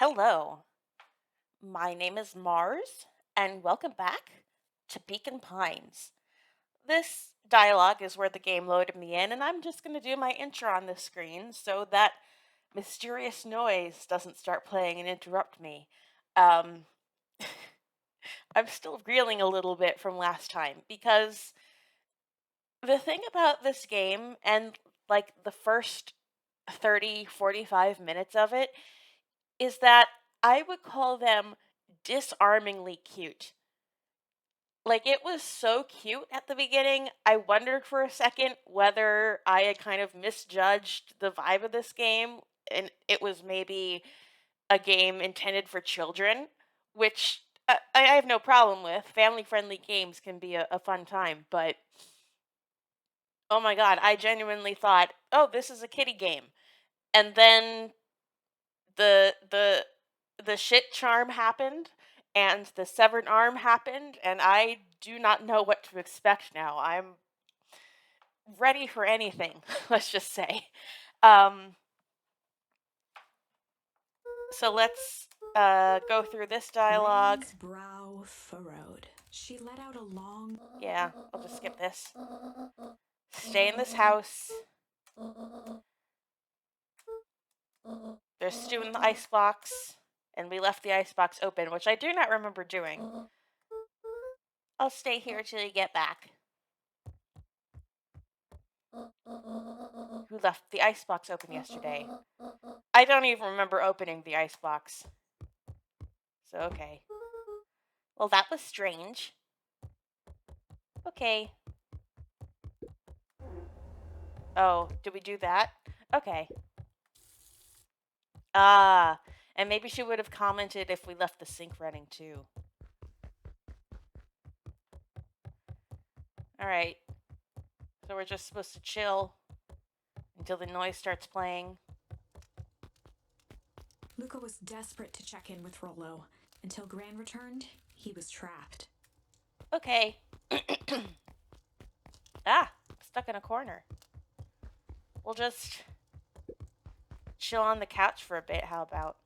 Hello, my name is Mars, and welcome back to Beacon Pines. This dialogue is where the game loaded me in, and I'm just going to do my intro on the screen so that mysterious noise doesn't start playing and interrupt me. Um, I'm still reeling a little bit from last time because the thing about this game and like the first 30, 45 minutes of it is that I would call them disarmingly cute. Like, it was so cute at the beginning. I wondered for a second whether I had kind of misjudged the vibe of this game and it was maybe a game intended for children, which I have no problem with. Family friendly games can be a fun time, but oh my god, I genuinely thought, oh, this is a kiddie game. And then the the shit charm happened and the severed arm happened and I do not know what to expect now. I'm ready for anything, let's just say. Um so let's go through this dialogue. Granny's brow furrowed. She let out a long. Yeah, I'll just skip this. Stay in this house. There's stew in the icebox, and we left the icebox open, which I do not remember doing. I'll stay here till you get back. Who left the icebox open yesterday? I don't even remember opening the icebox. So, okay. Well, that was strange. Okay. Oh, did we do that? Okay. Ah, and maybe she would have commented if we left the sink running too. Alright. So we're just supposed to chill until the noise starts playing. Luka was desperate to check in with Rolo. Until Gran returned, he was trapped. Okay. Ah, stuck in a corner. We'll just chill on the couch for a bit, how about?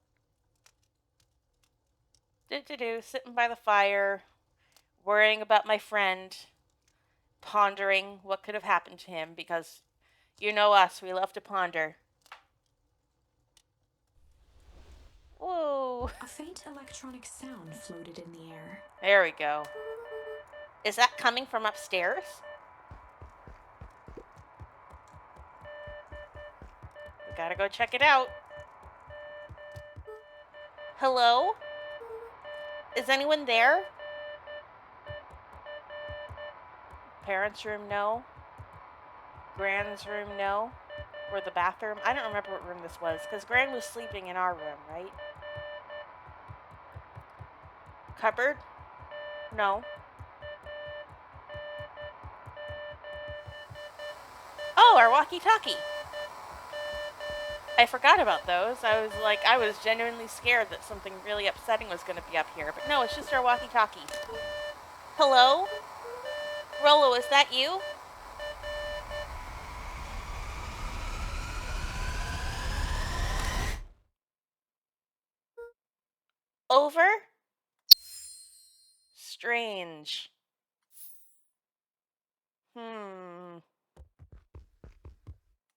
Sitting by the fire, worrying about my friend, pondering what could have happened to him because you know us, we love to ponder. Whoa. A faint electronic sound floated in the air. There we go. Is that coming from upstairs? We gotta go check it out. Hello? Is anyone there? Parents' room, no. Gran's room, no. Or the bathroom? I don't remember what room this was, because Gran was sleeping in our room, right? Cupboard? No. Oh, our walkie-talkie. I forgot about those. I was genuinely scared that something really upsetting was going to be up here. But no, it's just our walkie-talkie. Hello? Rolo, is that you? Over? Strange. Hmm.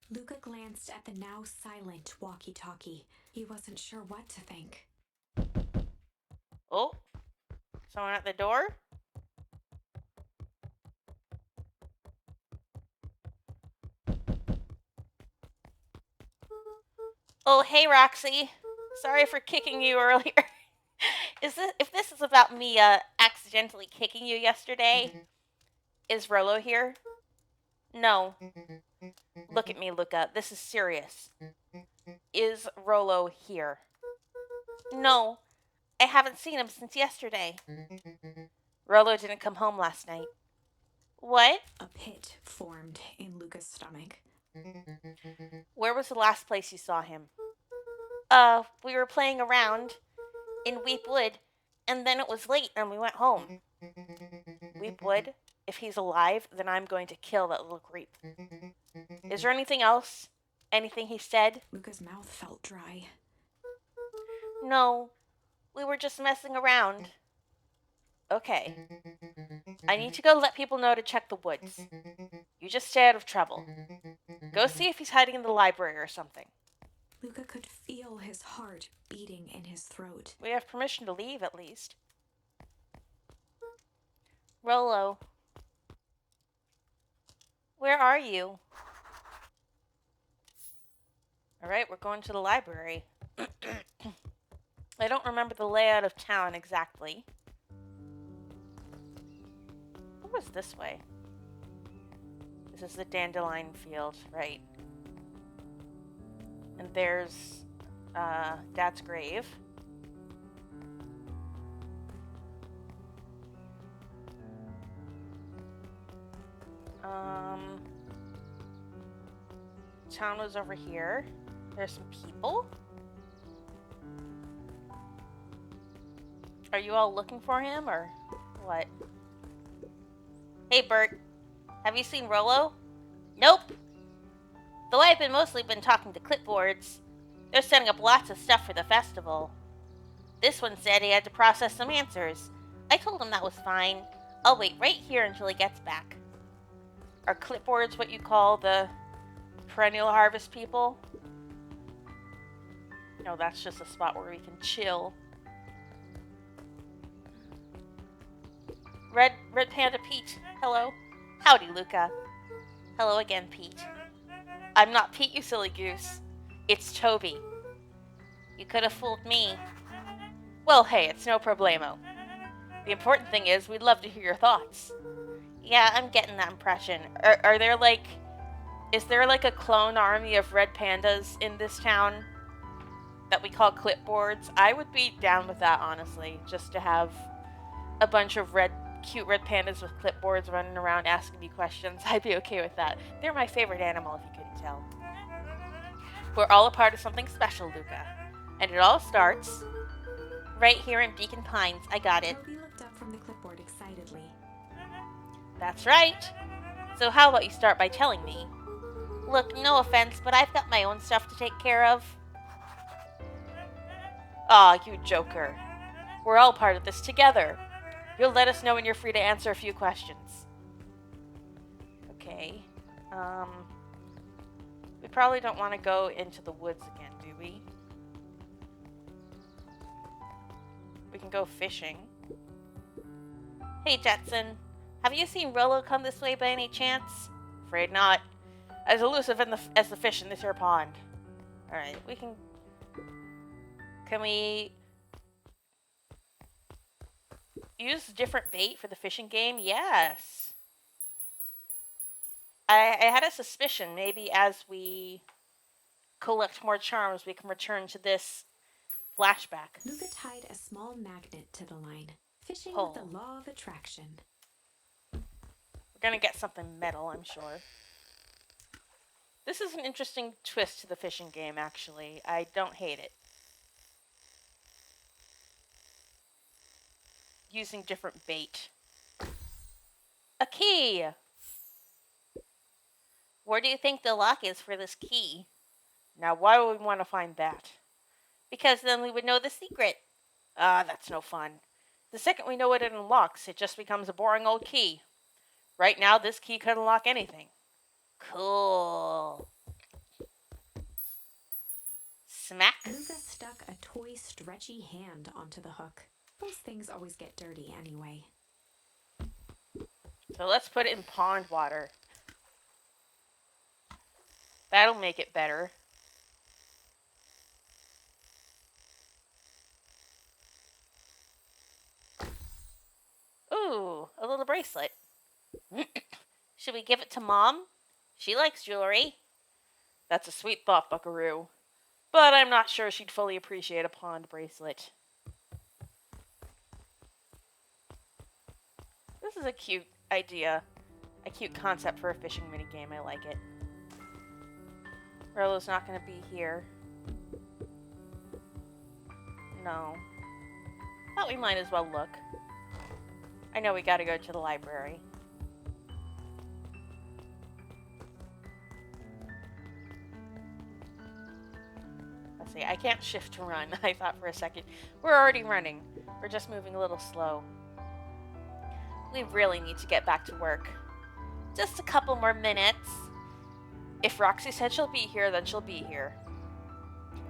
Luka glanced at the now silent walkie talkie. He wasn't sure what to think. Oh, someone at the door? Oh, hey, Roxy. Sorry for kicking you earlier. If this is about me accidentally kicking you yesterday? Is Rolo here? No. Look at me, Luka. This is serious. Is Rolo here? No. I haven't seen him since yesterday. Rolo didn't come home last night. What? A pit formed in Luka's stomach. Where was the last place you saw him? We were playing around in Weepwood, and then it was late and we went home. Weepwood? If he's alive, then I'm going to kill that little creep. Is there anything else? Anything he said? Luka's mouth felt dry. No, we were just messing around. Okay. I need to go let people know to check the woods. You just stay out of trouble. Go see if he's hiding in the library or something. Luka could feel his heart beating in his throat. We have permission to leave, at least. Rolo, where are you? Alright, we're going to the library. I don't remember the layout of town exactly. What was this way? This is the dandelion field, right. And there's Dad's grave. Town was over here. There's some people. Are you all looking for him, or what? Hey, Bert. Have you seen Rolo? Nope. Though I've mostly been talking to clipboards. They're setting up lots of stuff for the festival. This one said he had to process some answers. I told him that was fine. I'll wait right here until he gets back. Are clipboards what you call the perennial harvest people? No, that's just a spot where we can chill. Red Panda Pete. Hello. Howdy, Luka. Hello again, Pete. I'm not Pete, you silly goose. It's Toby. You could have fooled me. Well, hey, it's no problemo. The important thing is, we'd love to hear your thoughts. Yeah, I'm getting that impression. Are there is there a clone army of red pandas in this town that we call clipboards? I would be down with that, honestly, just to have a bunch of cute red pandas with clipboards running around asking me questions. I'd be okay with that. They're my favorite animal, if you couldn't tell. We're all a part of something special, Luka. And it all starts right here in Beacon Pines. I got it. Toby looked up from the clipboard excitedly. That's right. So how about you start by telling me? Look, no offense, but I've got my own stuff to take care of. Aw, you joker. We're all part of this together. You'll let us know when you're free to answer a few questions. Okay. We probably don't want to go into the woods again, do we? We can go fishing. Hey, Jetson. Have you seen Rolo come this way by any chance? Afraid not. As elusive as the fish in this here pond. Alright, we can... Can we... use different bait for the fishing game? Yes. I had a suspicion maybe as we collect more charms we can return to this flashback. Luka tied a small magnet to the line, fishing Oh. with the law of attraction. We're gonna get something metal, I'm sure. This is an interesting twist to the fishing game, actually. I don't hate it. Using different bait. A key! Where do you think the lock is for this key? Now, why would we want to find that? Because then we would know the secret. Ah, that's no fun. The second we know what it unlocks, it just becomes a boring old key. Right now, this key could unlock anything. Cool. Smack. Luka stuck a toy stretchy hand onto the hook. Those things always get dirty anyway. So let's put it in pond water. That'll make it better. Ooh, a little bracelet. Should we give it to Mom? She likes jewelry. That's a sweet thought, Buckaroo. But I'm not sure she'd fully appreciate a pond bracelet. This is a cute idea. A cute concept for a fishing minigame. I like it. Rolo's not going to be here. No. Thought we might as well look. I know we gotta go to the library. Roxy. I can't shift to run. I thought for a second. We're already running. We're just moving a little slow. We really need to get back to work. Just a couple more minutes. If Roxy said she'll be here, then she'll be here.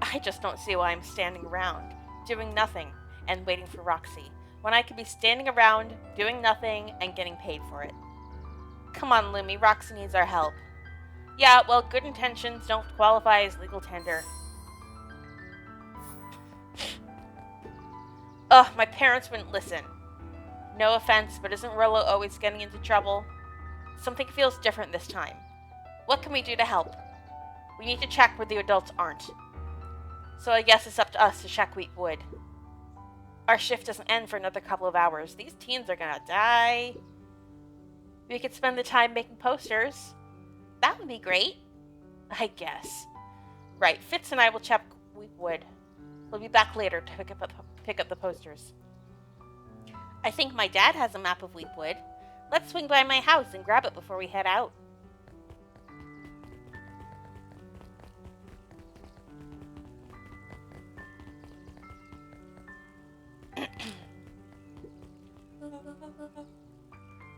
I just don't see why I'm standing around, doing nothing, and waiting for Roxy, when I could be standing around, doing nothing, and getting paid for it. Come on, Lumi, Roxy needs our help. Yeah, well, good intentions don't qualify as legal tender. Ugh, my parents wouldn't listen. No offense, but isn't Rolo always getting into trouble? Something feels different this time. What can we do to help? We need to check where the adults aren't. So I guess it's up to us to check Wheatwood. Our shift doesn't end for another couple of hours. These teens are gonna die. We could spend the time making posters. That would be great. I guess. Right, Fitz and I will check Wheatwood. We'll be back later to pick up the posters. I think my dad has a map of Wheatwood. Let's swing by my house and grab it before we head out.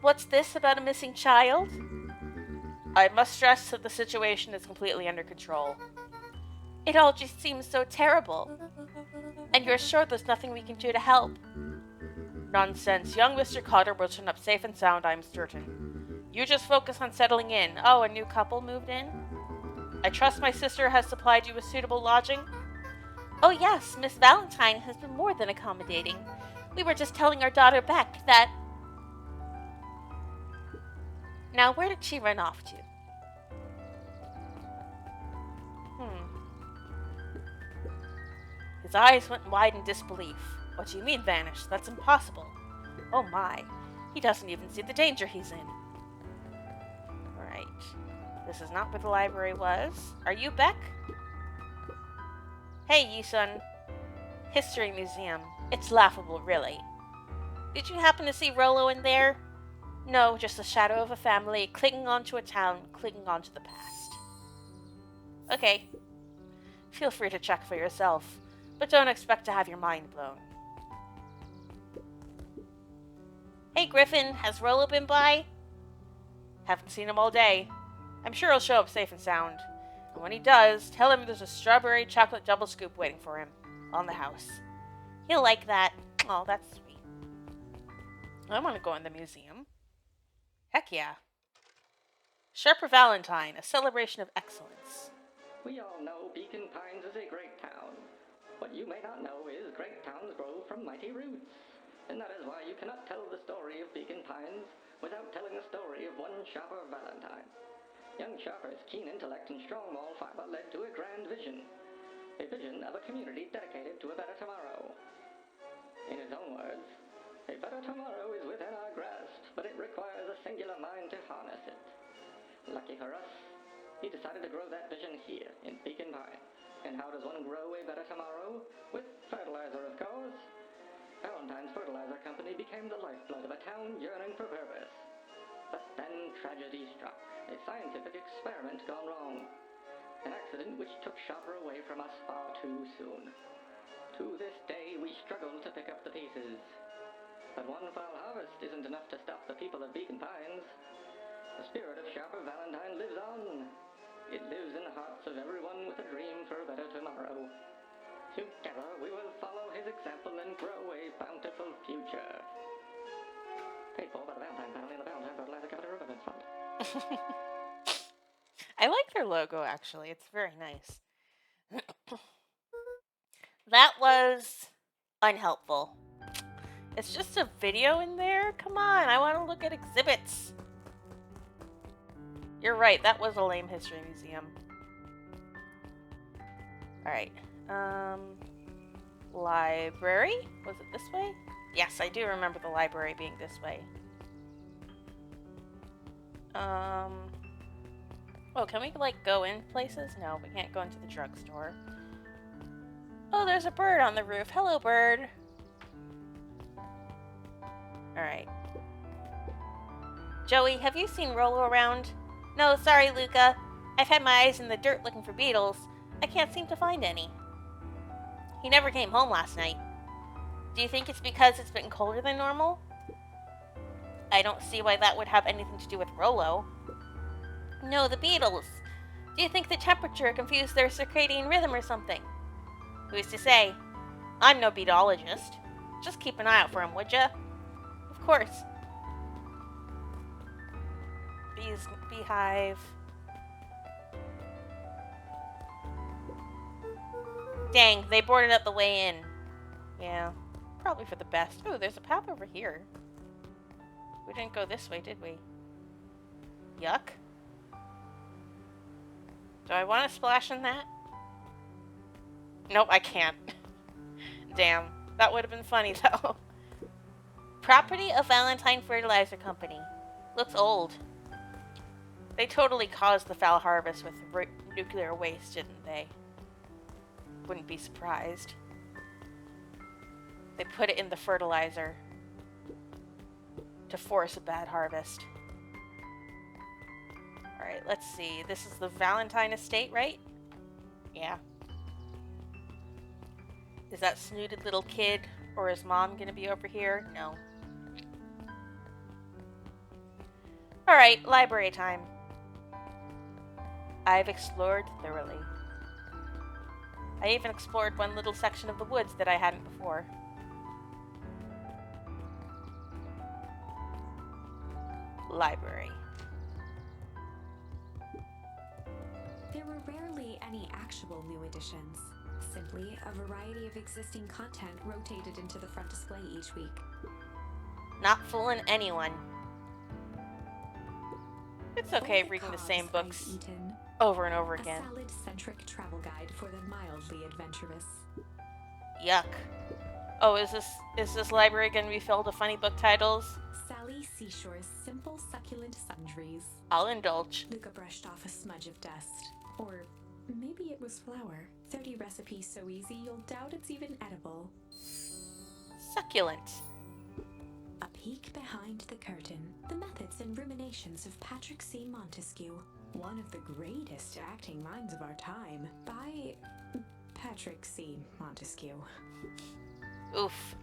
What's this about a missing child? I must stress that the situation is completely under control. It all just seems so terrible. And you're sure there's nothing we can do to help? Nonsense. Young Mr. Cotter will turn up safe and sound, I'm certain. You just focus on settling in. Oh, a new couple moved in? I trust my sister has supplied you with suitable lodging? Oh yes, Miss Valentine has been more than accommodating. We were just telling our daughter Beck that... Now, where did she run off to? His eyes went wide in disbelief. What do you mean, vanish? That's impossible. Oh my. He doesn't even see the danger he's in. Right. This is not where the library was. Are you Beck? Hey, Yisun. History Museum. It's laughable, really. Did you happen to see Rolo in there? No, just the shadow of a family clinging onto a town, clinging onto the past. Okay. Feel free to check for yourself, but don't expect to have your mind blown. Hey, Griffin, has Rolo been by? Haven't seen him all day. I'm sure he'll show up safe and sound. And when he does, tell him there's a strawberry chocolate double scoop waiting for him on the house. He'll like that. Oh, that's sweet. I want to go in the museum. Heck yeah. Sharper Valentine, a celebration of excellence. We all know Beacon Pines is a great town. What you may not know is great towns grow from mighty roots. And that is why you cannot tell the story of Beacon Pines without telling the story of one Sharper Valentine. Young Sharper's keen intellect and strong moral fiber led to a grand vision. A vision of a community dedicated to a better tomorrow. In his own words, a better tomorrow is within our grasp, but it requires a singular mind to harness it. Lucky for us, he decided to grow that vision here in Beacon Pines. And how does one grow a better tomorrow? With fertilizer, of course. Valentine's Fertilizer Company became the lifeblood of a town yearning for purpose. But then tragedy struck. A scientific experiment gone wrong. An accident which took Sharper away from us far too soon. To this day, we struggle to pick up the pieces. But one foul harvest isn't enough to stop the people of Beacon Pines. The spirit of Sharper Valentine lives on. It lives in the hearts of everyone with a dream for a better tomorrow. Together, we will follow his example and grow a bountiful future. Paid for by the Valentine family and the Valentine Fertilizer Company Revenue Fund. I like their logo, actually. It's very nice. That was unhelpful. It's just a video in there? Come on, I want to look at exhibits. You're right, that was a lame history museum. Alright. Library? Was it this way? Yes, I do remember the library being this way. Oh, can we, like, go in places? No, we can't go into the drugstore. Oh, there's a bird on the roof. Hello, bird. Alright. Joey, have you seen Rolo around? No, sorry, Luka. I've had my eyes in the dirt looking for beetles. I can't seem to find any. He never came home last night. Do you think it's because it's been colder than normal? I don't see why that would have anything to do with Rolo. No, the beetles. Do you think the temperature confused their circadian rhythm or something? Who's to say? I'm no beetologist. Just keep an eye out for him, would ya? Of course. Beehive. Dang, they boarded up the way in. Yeah, probably for the best. Oh, there's a path over here. We didn't go this way, did we? Yuck. Do I want to splash in that? Nope, I can't. Damn, that would have been funny though. Property of Valentine Fertilizer Company. Looks old. They totally caused the foul harvest with nuclear waste, didn't they? Wouldn't be surprised. They put it in the fertilizer to force a bad harvest. Alright, let's see. This is the Valentine estate, right? Yeah. Is that snooted little kid or his mom gonna be over here? No. Alright, library time. I've explored thoroughly. I even explored one little section of the woods that I hadn't before. Library. There were rarely any actual new additions. Simply a variety of existing content rotated into the front display each week. Not fooling anyone. It's okay Over reading the Cobb's same Ice books Eaten, over and over again. a salad-centric travel guide for the mildly adventurous. Yuck. Oh, is this library gonna be filled with funny book titles? Sally Seashore's Simple Succulent Sundries. I'll indulge. Luka brushed off a smudge of dust. Or maybe it was flour. 30 recipes so easy you'll doubt it's even edible. Succulent. A peek behind the curtain. The methods and ruminations of Patrick C. Montesquieu. One of the greatest acting minds of our time. By Patrick C. Montesquieu. Oof.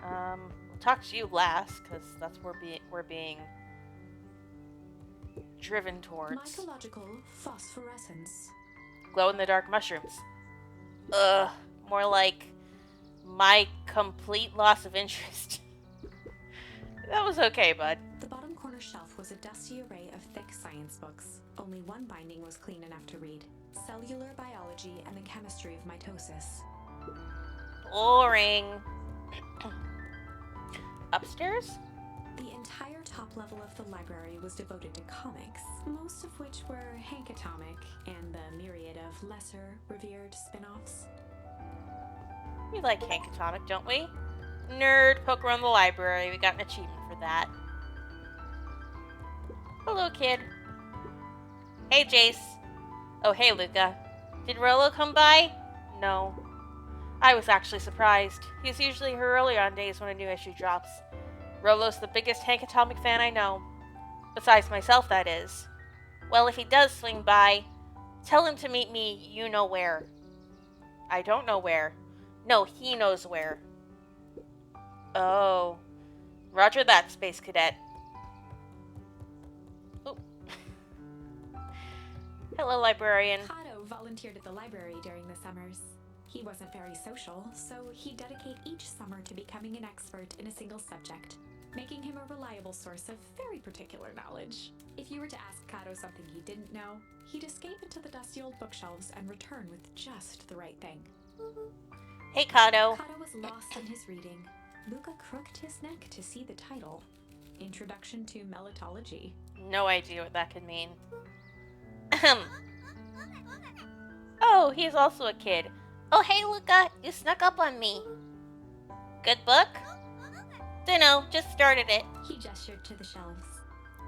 We'll talk to you last, because that's where we're being driven towards. Mycological phosphorescence. Glow-in-the-dark mushrooms. Ugh. More like my complete loss of interest. That was okay, bud. The bottom corner shelf was a dusty array of thick science books. Only one binding was clean enough to read. Cellular Biology and the Chemistry of Mitosis. Boring. Upstairs? The entire top level of the library was devoted to comics, most of which were Hank Atomic and the myriad of lesser, revered spin-offs. We like Hank Atomic, don't we? Nerd, poke around the library. We got an achievement for that. Hello, kid. Hey, Jace. Oh, hey, Luka. Did Rolo come by? No. I was actually surprised. He's usually here earlier on days when a new issue drops. Rolo's the biggest Hank Atomic fan I know. Besides myself, that is. Well, if he does swing by, tell him to meet me you know where. I don't know where. No, he knows where. Oh. Roger that, Space Cadet. Oop. Hello, librarian. Otto volunteered at the library during the summers. He wasn't very social, so he'd dedicate each summer to becoming an expert in a single subject, making him a reliable source of very particular knowledge. If you were to ask Kato something he didn't know, he'd escape into the dusty old bookshelves and return with just the right thing. Hey, Kato. Kato was lost in his reading. Luka crooked his neck to see the title. Introduction to Melitology. No idea what that could mean. Ahem. Oh, he's also a kid. Oh, hey, Luka. You snuck up on me. Good book? Dunno, just started it. He gestured to the shelves.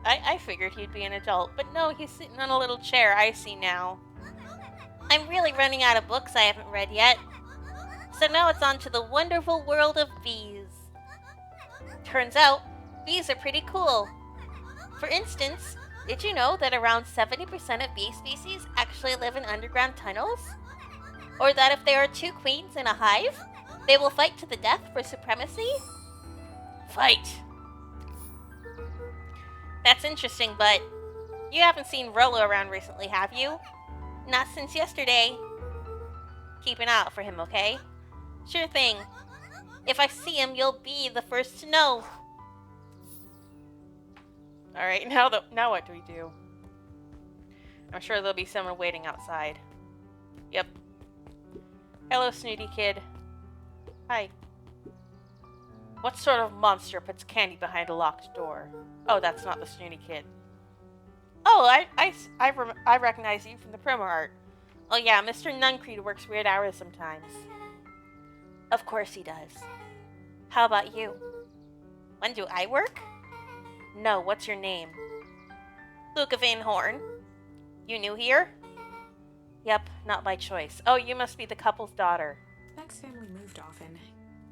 I figured he'd be an adult, but no, he's sitting on a little chair. I see now. I'm really running out of books I haven't read yet. So now it's on to the wonderful world of bees. Turns out, bees are pretty cool. For instance, did you know that around 70% of bee species actually live in underground tunnels? Or that if there are two queens in a hive, they will fight to the death for supremacy? Fight! That's interesting, but you haven't seen Rolo around recently, have you? Not since yesterday. Keep an eye out for him, okay? Sure thing. If I see him, you'll be the first to know. Alright, now what do we do? I'm sure there'll be someone waiting outside. Yep. Hello, snooty kid. Hi. What sort of monster puts candy behind a locked door? Oh, that's not the snooty kid. Oh, I recognize you from the promo art. Oh yeah, Mr. Nuncreed works weird hours sometimes. Of course he does. How about you? When do I work? No, what's your name? Luka Van Horn. You new here? Yep, not by choice. Oh, you must be the couple's daughter. Beck's family moved often,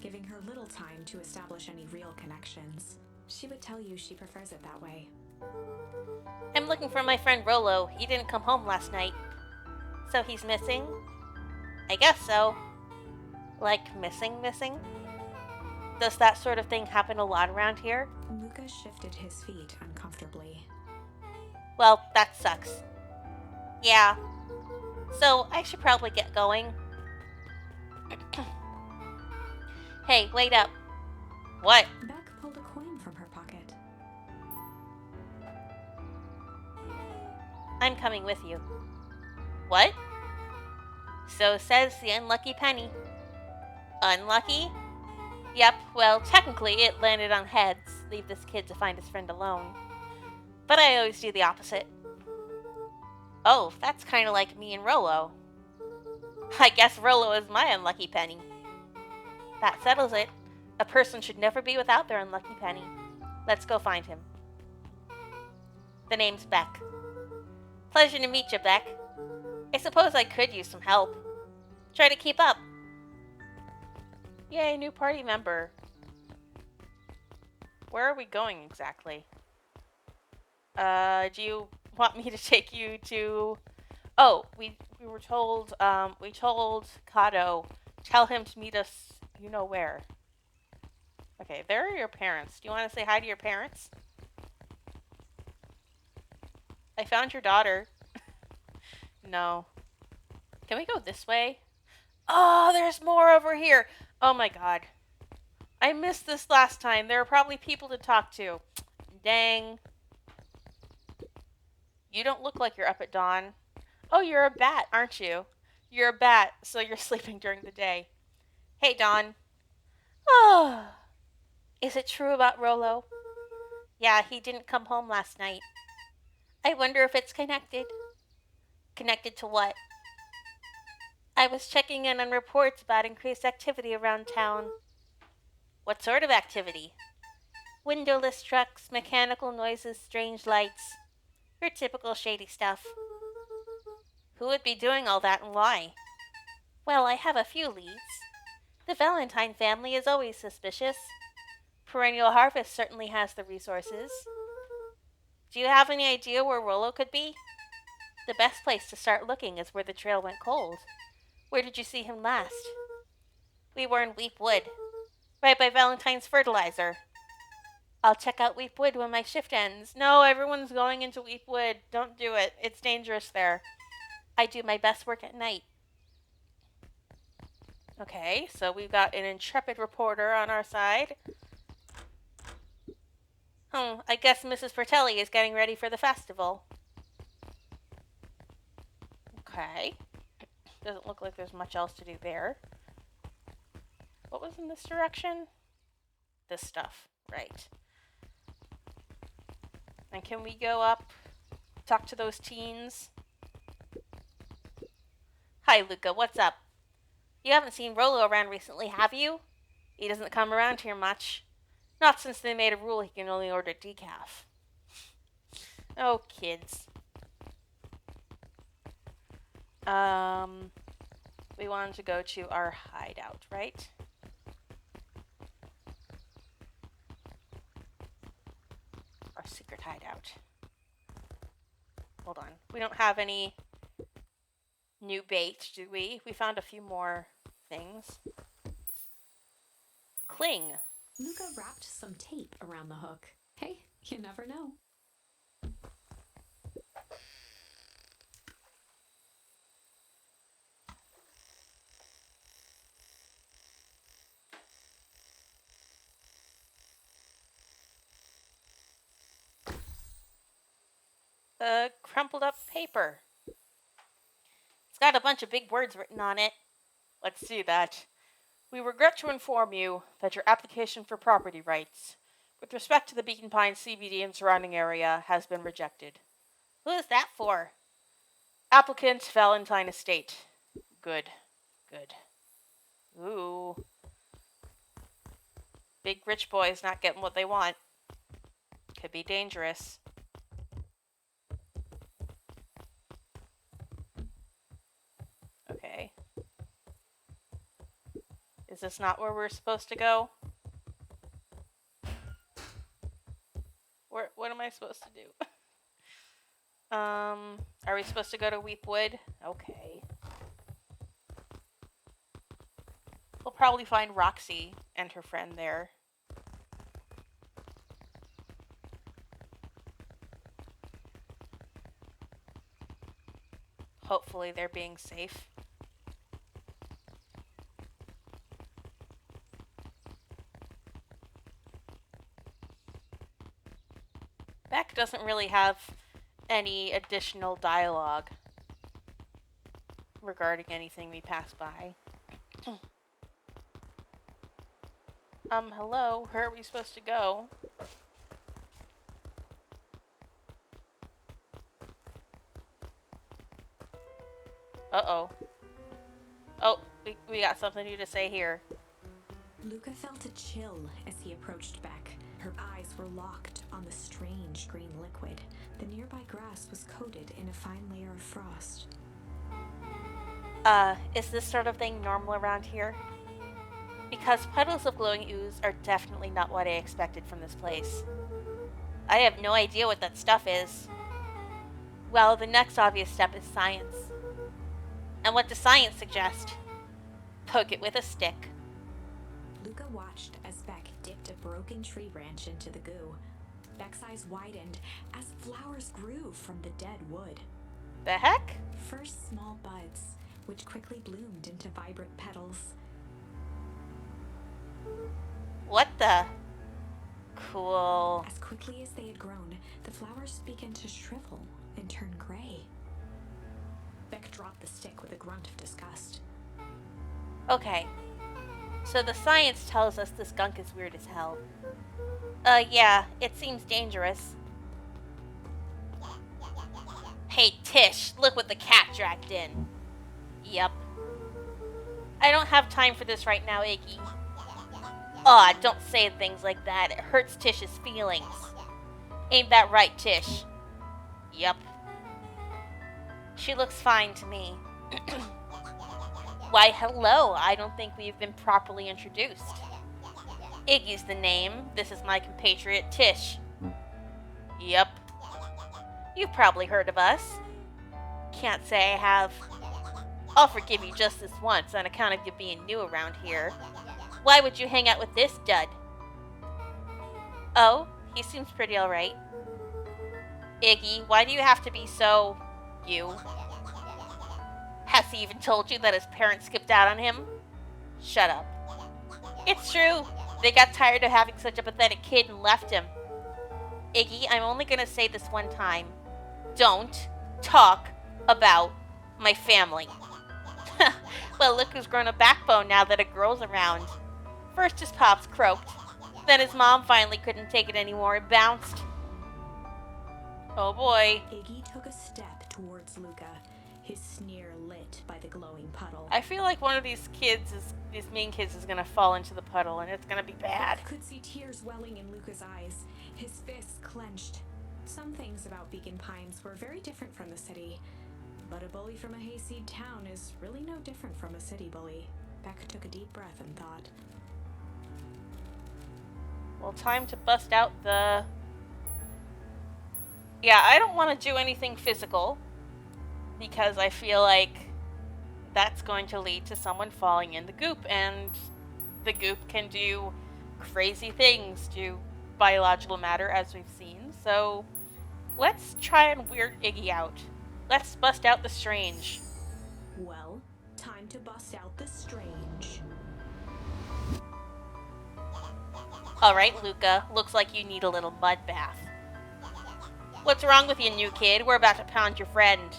giving her little time to establish any real connections. She would tell you she prefers it that way. I'm looking for my friend Rolo. He didn't come home last night. So he's missing? I guess so. Like missing? Does that sort of thing happen a lot around here? Luka shifted his feet uncomfortably. Well, that sucks. Yeah. So I should probably get going. Hey, wait up. What? Beck pulled a coin from her pocket. I'm coming with you. What? So says the unlucky penny. Unlucky? Yep, well, technically it landed on heads. Leave this kid to find his friend alone. But I always do the opposite. Oh, that's kind of like me and Rolo. I guess Rolo is my unlucky penny. That settles it. A person should never be without their unlucky penny. Let's go find him. The name's Beck. Pleasure to meet you, Beck. I suppose I could use some help. Try to keep up. Yay, new party member. Where are we going exactly? Do you want me to take you to... Oh, we were told, we told Kato, tell him to meet us, you know where. Okay, there are your parents. Do you want to say hi to your parents? I found your daughter. No. Can we go this way? Oh, there's more over here. Oh my god. I missed this last time. There are probably people to talk to. Dang. You don't look like you're up at dawn. Oh, you're a bat, aren't you? You're a bat, so you're sleeping during the day. Hey, Dawn. Oh. Is it true about Rolo? Yeah, he didn't come home last night. I wonder if it's connected. Connected to what? I was checking in on reports about increased activity around town. What sort of activity? Windowless trucks, mechanical noises, strange lights. Your typical shady stuff. Who would be doing all that and why? Well, I have a few leads. The Valentine family is always suspicious. Perennial Harvest certainly has the resources. Do you have any idea where Rolo could be? The best place to start looking is where the trail went cold. Where did you see him last? We were in Weep Wood, right by Valentine's fertilizer. I'll check out Weep Wood when my shift ends. No, everyone's going into Weep Wood. Don't do it. It's dangerous there. I do my best work at night. Okay, so we've got an intrepid reporter on our side. I guess Mrs. Fratelli is getting ready for the festival. Okay. Doesn't look like there's much else to do there. What was in this direction? This stuff. Right. And can we go up, talk to those teens? Hi, Luka. What's up? You haven't seen Rolo around recently, have you? He doesn't come around here much. Not since they made a rule he can only order decaf. Oh, kids. We wanted to go to our hideout, right? Our secret hideout. Hold on. We don't have any new bait, do we? We found a few more things. Cling. Luka wrapped some tape around the hook. Hey, you never know. Crumpled up paper. It's got a bunch of big words written on it. Let's see that. We regret to inform you that your application for property rights, with respect to the Beacon Pines CBD and surrounding area, has been rejected. Who is that for? Applicant Valentine Estate. Good. Good. Ooh. Big rich boys not getting what they want. Could be dangerous. Okay. Is this not where we're supposed to go? What am I supposed to do? Are we supposed to go to Weepwood? Okay. We'll probably find Roxy and her friend there. Hopefully they're being safe. Beck doesn't really have any additional dialogue regarding anything we pass by. Hello, where are we supposed to go? Uh-oh. Oh, we got something new to say here. Luka felt a chill as he approached Beck. Her eyes were locked on the strange green liquid. The nearby grass was coated in a fine layer of frost. Is this sort of thing normal around here? Because puddles of glowing ooze are definitely not what I expected from this place. I have no idea what that stuff is. Well, the next obvious step is science. And what does science suggest? Poke it with a stick. Luka watched as Beck dipped a broken tree branch into the goo. Beck's eyes widened as flowers grew from the dead wood. The heck? First small buds, which quickly bloomed into vibrant petals. What the? Cool. As quickly as they had grown, the flowers began to shrivel and turn gray. Beck dropped the stick with a grunt of disgust. Okay. So the science tells us this gunk is weird as hell. Yeah, it seems dangerous. Hey, Tish, look what the cat dragged in. Yep. I don't have time for this right now, Iggy. Aw, don't say things like that. It hurts Tish's feelings. Ain't that right, Tish? Yep. She looks fine to me. Why, hello. I don't think we've been properly introduced. Iggy's the name. This is my compatriot, Tish. Yep. You've probably heard of us. Can't say I have. I'll forgive you just this once on account of you being new around here. Why would you hang out with this dud? Oh, he seems pretty alright. Iggy, why do you have to be so... you? Has he even told you that his parents skipped out on him? Shut up. It's true. They got tired of having such a pathetic kid and left him. Iggy, I'm only gonna say this one time. Don't talk about my family. Well, look who's grown a backbone now that a girl's around. First his pops croaked. Then his mom finally couldn't take it anymore and bounced. Oh boy. Iggy took a step towards Luka, his sneer lit by the glowing puddle. I feel like one of these mean kids is gonna fall into the puddle and it's gonna be bad. Beck could see tears welling in Luka's eyes, his fists clenched. Some things about Beacon Pines were very different from the city, but a bully from a hayseed town is really no different from a city bully. Beck took a deep breath and thought. Well, time to bust out the... Yeah, I don't want to do anything physical because I feel like that's going to lead to someone falling in the goop, and the goop can do crazy things to biological matter, as we've seen. So let's try and weird Iggy out. Let's bust out the strange. Well, time to bust out the strange. Alright, Luka, looks like you need a little mud bath. What's wrong with you, new kid? We're about to pound your friend.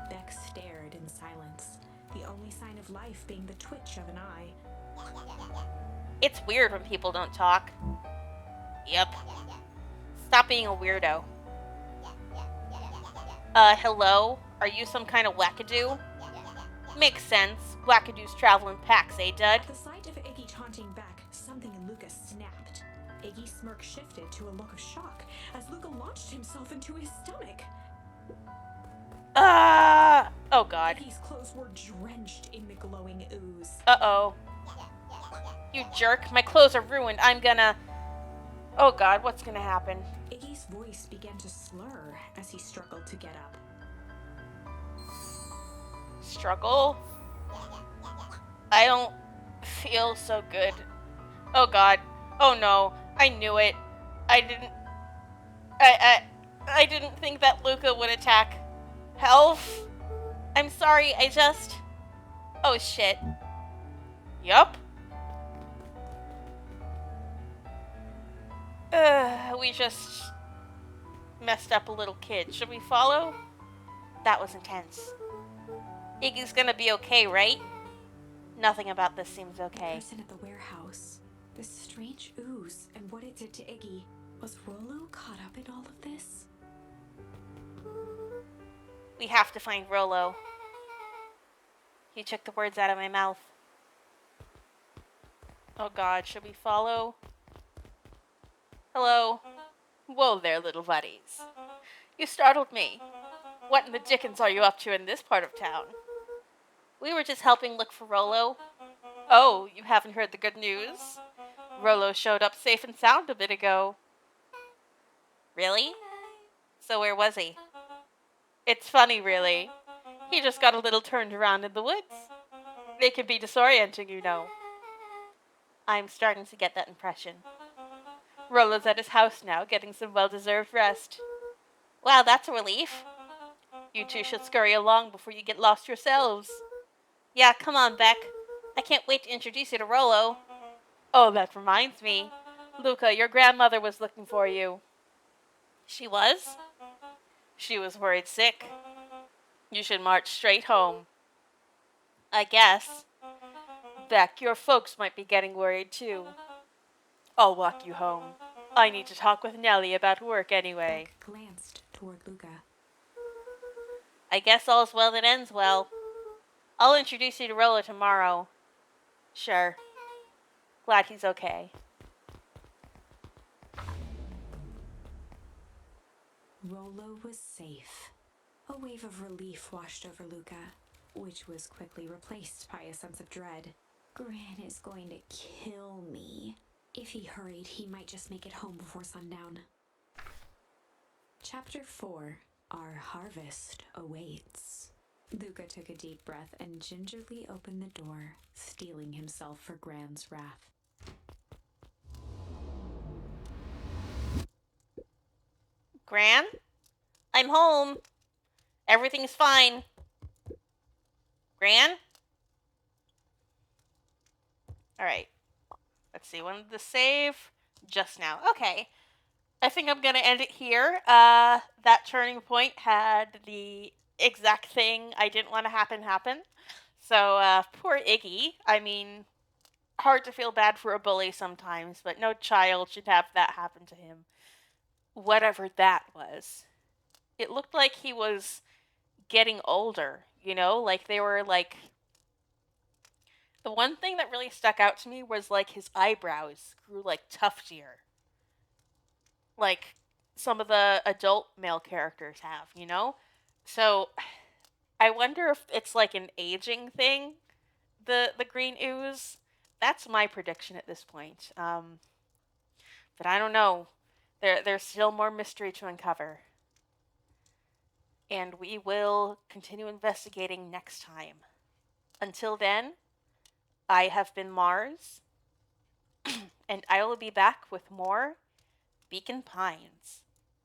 Beck stared in silence, the only sign of life being the twitch of an eye. It's weird when people don't talk. Yep. Stop being a weirdo. Hello? Are you some kind of wackadoo? Makes sense. Wackadoos travel in packs, eh, Dud? At the sight of Iggy taunting Beck, something in Luka snapped. Iggy's smirk shifted to a look of shock as Luka launched himself into his stomach. Oh god. Iggy's clothes were drenched in the glowing ooze. Uh-oh. You jerk, my clothes are ruined. I'm gonna... Oh god, what's gonna happen? Iggy's voice began to slur as he struggled to get up. Struggle? I don't feel so good. Oh god. Oh no. I knew it. I didn't think that Luka would attack Health. I'm sorry, I just... Oh shit. Yup. We just messed up a little kid. Should we follow? That was intense. Iggy's gonna be okay, right? Nothing about this seems okay. The person at the warehouse, this strange ooze, and what it did to Iggy. Was Rolo caught up in all of this? We have to find Rolo. He took the words out of my mouth. Oh god, should we follow? Hello. Whoa there, little buddies. You startled me. What in the dickens are you up to in this part of town? We were just helping look for Rolo. Oh, you haven't heard the good news? Rolo showed up safe and sound a bit ago. Really? So where was he? It's funny, really. He just got a little turned around in the woods. They can be disorienting, you know. I'm starting to get that impression. Rolo's at his house now, getting some well-deserved rest. Wow, that's a relief. You two should scurry along before you get lost yourselves. Yeah, come on, Beck. I can't wait to introduce you to Rolo. Oh, that reminds me. Luka, your grandmother was looking for you. She was? She was worried sick. You should march straight home. I guess. Beck, your folks might be getting worried too. I'll walk you home. I need to talk with Nellie about work anyway. Beck glanced toward Luka. I guess all's well that ends well. I'll introduce you to Rolo tomorrow. Sure. Glad he's okay. Rolo was safe. A wave of relief washed over Luka, which was quickly replaced by a sense of dread. Gran is going to kill me. If he hurried, he might just make it home before sundown. Chapter 4. Our harvest awaits. Luka took a deep breath and gingerly opened the door, steeling himself for Gran's wrath. Gran? I'm home. Everything's fine. Gran? Alright. Let's see, when did this save? Just now. Okay. I think I'm gonna end it here. That turning point had the exact thing I didn't want to happen. So, poor Iggy. I mean, hard to feel bad for a bully sometimes, but no child should have that happen to him. Whatever that was. It looked like he was getting older, you know? Like, they were, like... The one thing that really stuck out to me was, like, his eyebrows grew, like, tuftier. Like, some of the adult male characters have, you know? So, I wonder if it's, like, an aging thing, the green ooze. That's my prediction at this point. But I don't know. There's still more mystery to uncover. And we will continue investigating next time. Until then, I have been Mars, and I will be back with more Beacon Pines.